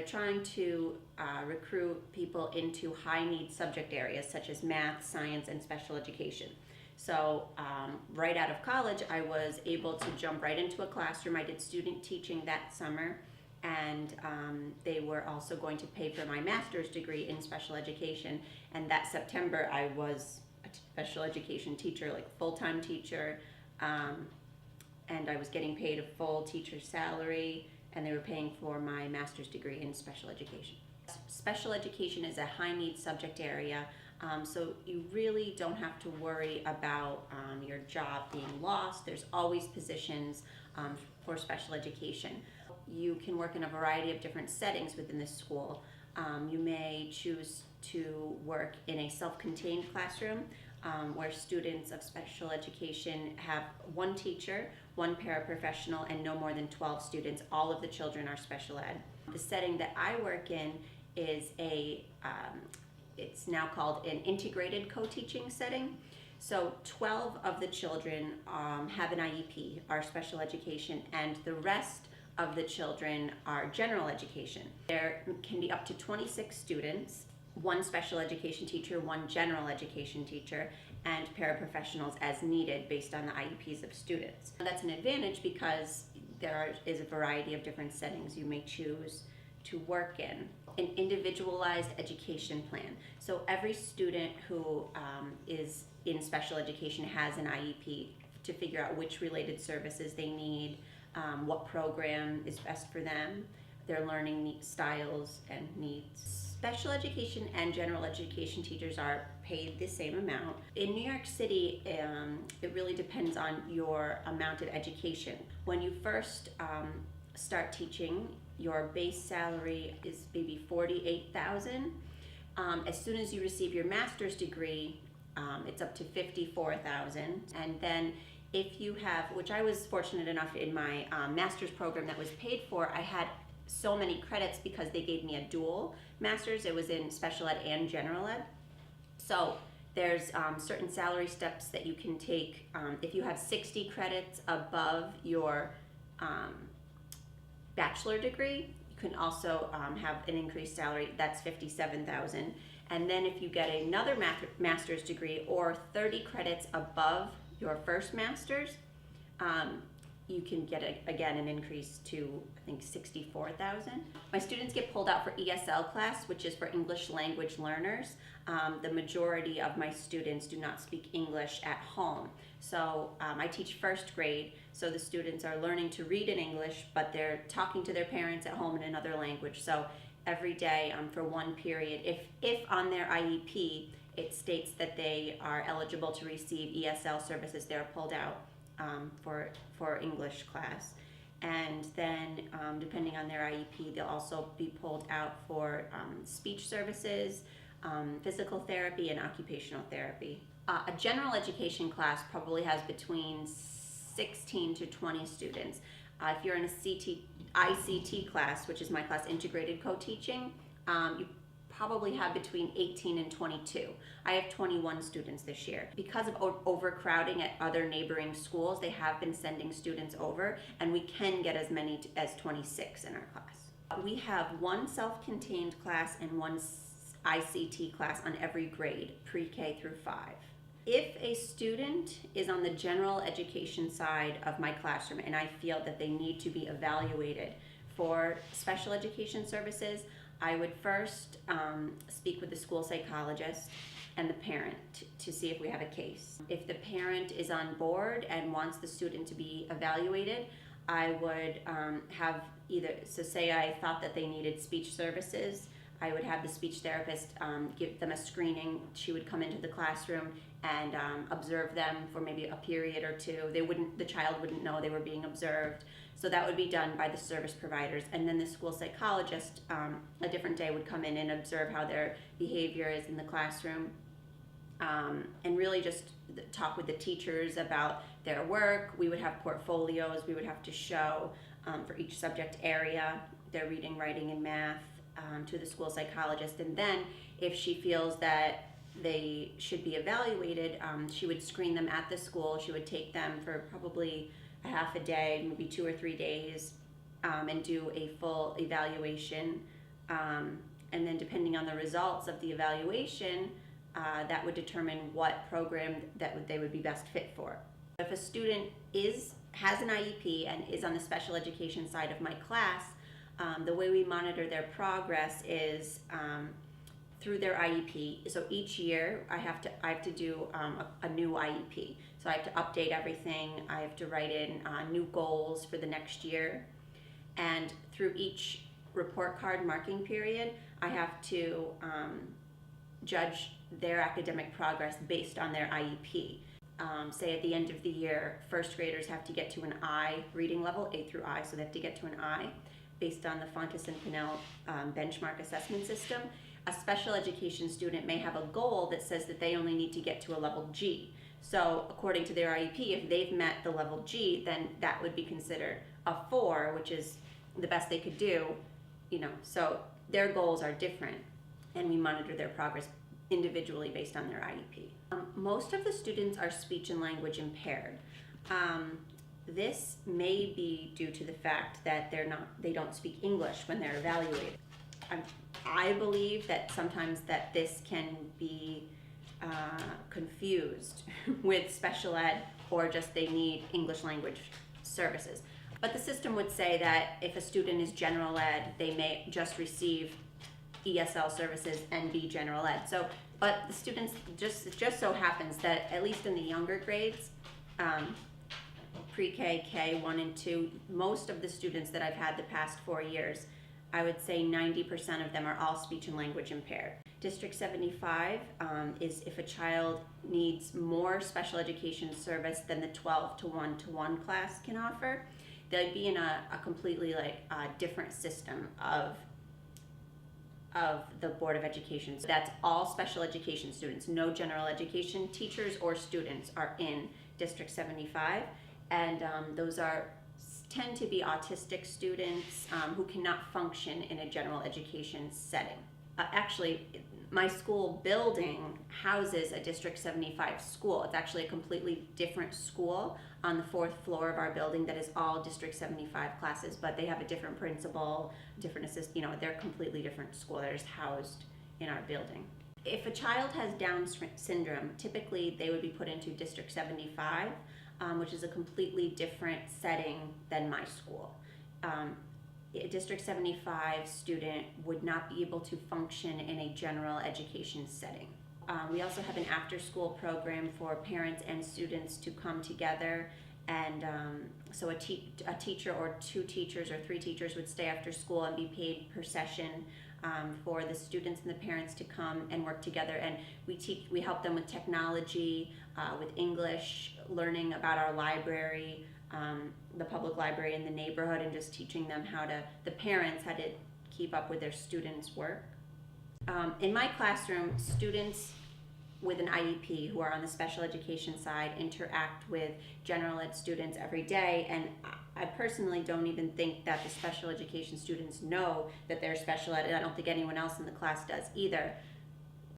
they're trying to recruit people into high need subject areas such as math, science, and special education. So right out of college, I was able to jump right into a classroom. I did student teaching that summer, and they were also going to pay for my master's degree in special education. And that September, I was a special education teacher, like full-time teacher, and I was getting paid a full teacher's salary, and they were paying for my master's degree in special education. Special education is a high need subject area. So you really don't have to worry about your job being lost. There's always positions for special education. You can work in a variety of different settings within the school. You may choose to work in a self-contained classroom where students of special education have one teacher, one paraprofessional, and no more than 12 students. All of the children are special ed. The setting that I work in is it's now called an integrated co-teaching setting. So 12 of the children have an IEP, are special education, and the rest of the children are general education. There can be up to 26 students, one special education teacher, one general education teacher, and paraprofessionals as needed based on the IEPs of students. That's an advantage because there is a variety of different settings you may choose to work in. An individualized education plan. So every student who is in special education has an IEP to figure out which related services they need, what program is best for them, their learning styles and needs. Special education and general education teachers are paid the same amount. In New York City, it really depends on your amount of education. When you first start teaching, your base salary is maybe $48,000. As soon as you receive your master's degree, it's up to $54,000. And then if you have, which I was fortunate enough in my master's program that was paid for, I had so many credits because they gave me a dual master's. It was in special ed and general ed. So there's certain salary steps that you can take. If you have 60 credits above your bachelor degree, you can also have an increased salary. That's $57,000. And then if you get another master's degree or 30 credits above your first master's, you can get again an increase to I think $64,000. My students get pulled out for ESL class, which is for English language learners. The majority of my students do not speak English at home. So I teach first grade, so the students are learning to read in English, but they're talking to their parents at home in another language. So every day for one period, if on their IEP it states that they are eligible to receive ESL services, they're pulled out for English class. And then depending on their IEP, they'll also be pulled out for speech services, physical therapy, and occupational therapy. A general education class probably has between 16 to 20 students. If you're in a ICT class, which is my class, integrated co-teaching, you probably have between 18 and 22. I have 21 students this year. Because of overcrowding at other neighboring schools, they have been sending students over, and we can get as many as 26 in our class. We have one self-contained class and one ICT class on every grade, pre-K through 5. If a student is on the general education side of my classroom and I feel that they need to be evaluated for special education services, I would first speak with the school psychologist and the parent to see if we have a case. If the parent is on board and wants the student to be evaluated, I would have so say I thought that they needed speech services, I would have the speech therapist give them a screening. She would come into the classroom and observe them for maybe a period or two. The child wouldn't know they were being observed. So that would be done by the service providers. And then the school psychologist a different day would come in and observe how their behavior is in the classroom. And really just talk with the teachers about their work. We would have portfolios we would have to show for each subject area, their reading, writing, and math, to the school psychologist. And then if she feels that they should be evaluated, she would screen them at the school. She would take them for probably a half a day, maybe 2 or 3 days, and do a full evaluation And then depending on the results of the evaluation, that would determine what program they would be best fit for. If a student has an IEP and is on the special education side of my class, the way we monitor their progress is through their IEP. So each year I have to do a new IEP. So I have to update everything. I have to write in new goals for the next year. And through each report card marking period, I have to judge their academic progress based on their IEP. Say at the end of the year, first graders have to get to an I reading level, A through I, so they have to get to an I based on the Fountas and Pinnell benchmark assessment system. A special education student may have a goal that says that they only need to get to a level G. So according to their IEP, if they've met the level G, then that would be considered a 4, which is the best they could do, so their goals are different, and we monitor their progress individually based on their IEP. Most of the students are speech and language impaired. This may be due to the fact that they don't speak English when they're evaluated. I believe that sometimes that this can be confused with special ed, or just they need English language services. But the system would say that if a student is general ed, they may just receive ESL services and be general ed. But the students, just so happens that at least in the younger grades, pre-K, K, 1 and 2, most of the students that I've had the past 4 years, I would say 90% of them are all speech and language impaired. District 75 is if a child needs more special education service than the 12 to 1 class can offer, they'd be in a completely different system of the Board of Education. So that's all special education students. No general education teachers or students are in District 75, and those tend to be autistic students who cannot function in a general education setting. Actually, my school building houses a District 75 school. It's actually a completely different school on the 4th floor of our building that is all District 75 classes, but they have a different principal, different they're a completely different school. They're just housed in our building. If a child has Down syndrome, typically they would be put into District 75, which is a completely different setting than my school. A District 75 student would not be able to function in a general education setting. We also have an after-school program for parents and students to come together, and so a teacher or 2 teachers or 3 teachers would stay after school and be paid per session for the students and the parents to come and work together. And we help them with technology, with English, learning about our library, the public library in the neighborhood, and just teaching them the parents how to keep up with their students' work. In my classroom, students with an IEP who are on the special education side interact with general ed students every day, and I personally don't even think that the special education students know that they're special ed, and I don't think anyone else in the class does either.